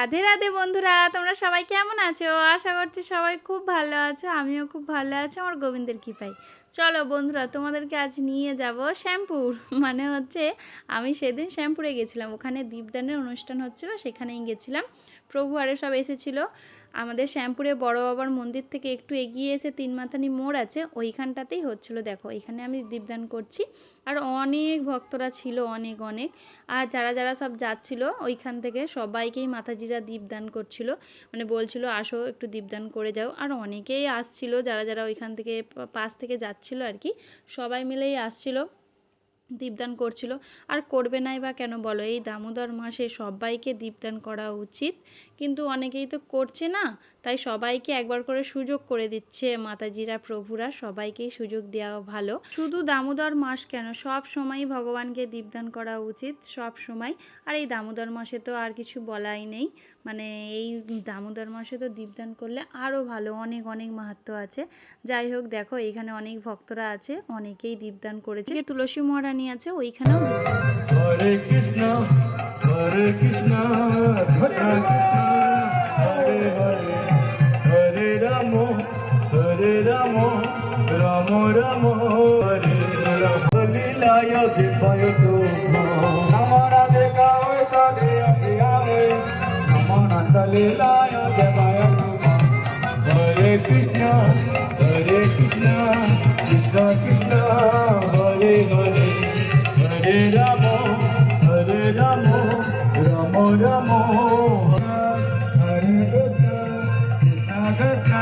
রাধে রাধে বন্ধুরা, তোমরা সবাই কেমন আছো? আশা করছি সবাই খুব ভালো আছো। আমিও খুব ভালো আছি আমার গোবিন্দের কৃপায়। চলো বন্ধুরা, তোমাদেরকে আজ নিয়ে যাব শ্যামপুর। মানে হচ্ছে আমি সেদিন শ্যামপুরে গেছিলাম, ওখানে দীপদানের অনুষ্ঠান হচ্ছিল, সেখানেই গেছিলাম। প্রভু আরে সব এসেছিলো। আমাদের শ্যামপুরে বড় বাবার মন্দির থেকে একটু এগিয়ে এসে তিনমাথানি মোড় আছে, ওইখানটাতেই হচ্ছিলো। দেখো এখানে আমি দীপদান করছি, আর অনেক ভক্তরা ছিল, অনেক অনেক। আর যারা যারা সব যাচ্ছিল ওইখান থেকে সবাইকেই মাতাজিরা দীপদান করছিল, মানে বলছিল আসো একটু দীপদান করে যাও। আর অনেকেই আসছিল, যারা যারা ওইখান থেকে পাশ থেকে যাচ্ছিল আর কি, সবাই মিলেই আসছিল, দীপদান করছিল। আর করবে নাই বা কেন বলো, এই দামোদর মাসে সবাইকে দীপদান করা উচিত, কিন্তু অনেকেই তো করছে না। তাই সবাইকে একবার করে সুযোগ করে দিচ্ছে মাতাজিরা, প্রভুরা, সবাইকেই সুযোগ দেওয়া ভালো। শুধু দামোদর মাস কেন, সব সময়ই ভগবানকে দীপদান করা উচিত, সব সময়। আর এই দামোদর মাসে তো আর কিছু বলাই নেই, মানে এই দামোদর মাসে তো দীপদান করলে আরও ভালো, অনেক অনেক মাহাত্ম্য আছে। যাই হোক, দেখো এখানে অনেক ভক্তরা আছে, অনেকেই দীপদান করেছে। তুলসী মহারানী আছে, ওইখানেও দীপদান করেছে। হরে কৃষ্ণ হরে কৃষ্ণ কৃষ্ণ হরে হরে হরে রাম রাম রাম হরে রাম লীলায় দিব্যায় তু নমরা দেখায় তারে আগে নমনন্দ লীলায় দেবায় তু হরে কৃষ্ণ কৃষ্ণ কৃষ্ণ হরে হরে হরে রাম রাম রাম হরে কৃষ্ণ কৃষ্ণ।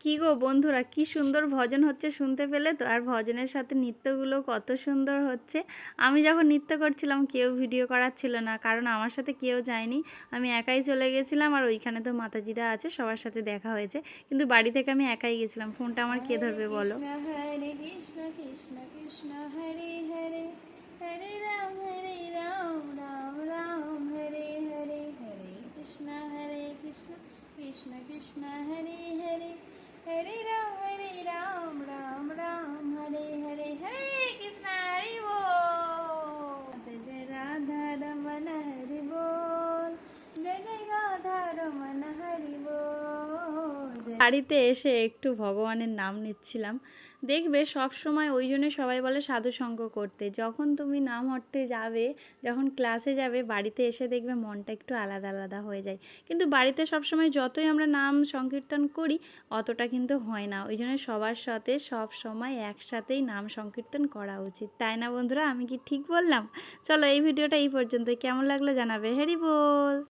কি গো বন্ধুরা, কি সুন্দর ভজন হচ্ছে, শুনতে পেলে তো? আর ভজনের সাথে নৃত্যগুলো কত সুন্দর হচ্ছে। আমি যখন নৃত্য করছিলাম কেউ ভিডিও করার ছিল না, কারণ আমার সাথে কেউ যায়নি, আমি একাই চলে গেছিলাম। আর ওইখানে তো মাতাজিরা আছে, সবার সাথে দেখা হয়েছে, কিন্তু বাড়ি থেকে আমি একাই গেছিলাম। ফোনটা আমার কে ধরবে বলো? হরে কৃষ্ণ কৃষ্ণ কৃষ্ণ হরে হরে হরে রাম রাম রাম হরে হরে হরে কৃষ্ণ কৃষ্ণ কৃষ্ণ হরে হরে হরে রাম রাম হরে হরে হরে কৃষ্ণ হরি বল। জয় জয় রাধা রমন হরি বল, জয় জয় রাধা রমন হরি বল। বাড়িতে এসে একটু ভগবানের নাম নিচ্ছিলাম। দেখবে সব সময়, ওই জন্য সবাই বলে সাধু সঙ্গ করতে। যখন তুমি নাম হট্টে যাবে, যখন ক্লাসে যাবে, বাড়িতে এসে দেখবে মনটা একটু আলাদা আলাদা হয়ে যায়। কিন্তু বাড়িতে সব সময় যতই আমরা নাম সংকীর্তন করি, অতটা কিন্তু হয় না। ওই জন্য সবার সাথে সব সময় একসাথেই নাম সংকীর্তন করা উচিত, তাই না বন্ধুরা? আমি কি ঠিক বললাম? চলো এই ভিডিওটা এই পর্যন্তই, কেমন লাগলো জানাবে। হরি বল।